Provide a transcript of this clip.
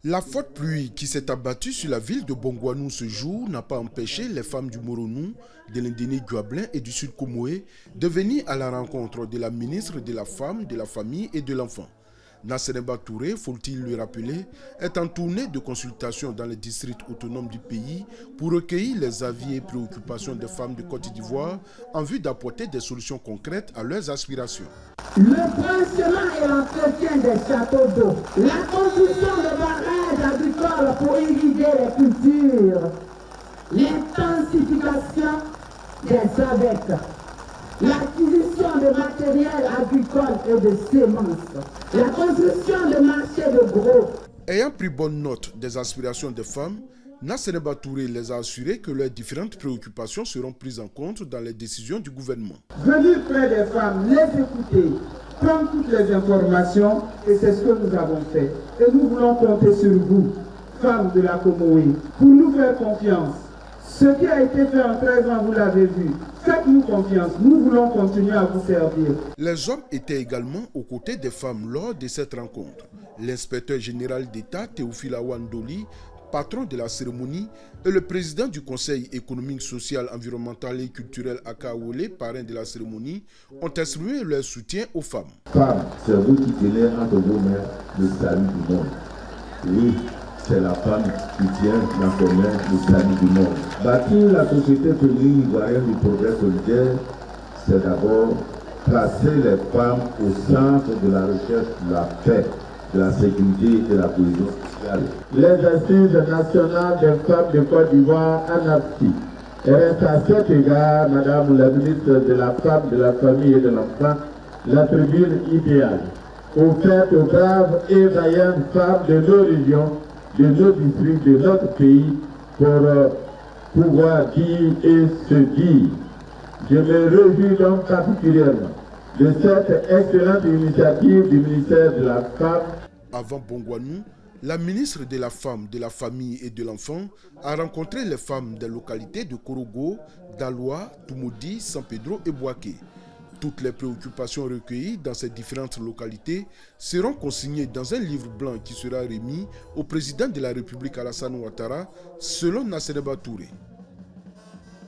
La forte pluie qui s'est abattue sur la ville de Bongouanou ce jour n'a pas empêché les femmes du Moronou, de l'Indéné Guablin et du Sud Komoé de venir à la rencontre de la ministre de la Femme, de la Famille et de l'Enfant. Nasseremba Touré, faut-il le rappeler, est en tournée de consultation dans les districts autonomes du pays pour recueillir les avis et préoccupations des femmes de Côte d'Ivoire en vue d'apporter des solutions concrètes à leurs aspirations. Le branchement et l'entretien des châteaux d'eau, la construction de barrages agricoles pour irriguer les cultures, l'intensification des AVEC, l'acquisition de matériel agricole et de semences, la construction de marchés de gros. Ayant pris bonne note des aspirations des femmes, Nasseremba Touré les a assurés que leurs différentes préoccupations seront prises en compte dans les décisions du gouvernement. Venir près des femmes, les écouter, prendre toutes les informations, et c'est ce que nous avons fait. Et nous voulons compter sur vous, femmes de la Comoé, pour nous faire confiance. Ce qui a été fait en 13 ans, vous l'avez vu. Faites-nous confiance, nous voulons continuer à vous servir. Les hommes étaient également aux côtés des femmes lors de cette rencontre. L'inspecteur général d'État Théophile Awandoli, patron de la cérémonie, et le président du Conseil économique, social, environnemental et culturel Akaolé, parrain de la cérémonie, ont exprimé leur soutien aux femmes. Femmes, c'est vous qui tenez entre vos mains le salut du monde. Oui, c'est la femme qui tient dans ses mains le salut du monde. Bâtir la société féminine ivoirienne du progrès solidaire, c'est d'abord placer les femmes au centre de la recherche de la paix, de la sécurité et de la cohésion sociale. Les assises nationales des femmes de Côte d'Ivoire en Afrique. Et est à cet égard, Madame la ministre de la Femme, de la Famille et de l'Enfant, la tribune idéale, offerte aux braves et vaillantes femmes de nos régions, de nos districts, de notre pays, pour pouvoir dire et se dire. Je me réjouis donc particulièrement de cette excellente initiative du ministère de la Femme. Avant Bongouanou, la ministre de la Femme, de la Famille et de l'Enfant a rencontré les femmes des localités de Korogo, Daloa, Toumoudi, San Pedro et Bouaké. Toutes les préoccupations recueillies dans ces différentes localités seront consignées dans un livre blanc qui sera remis au président de la République Alassane Ouattara, selon Nasseremba Touré.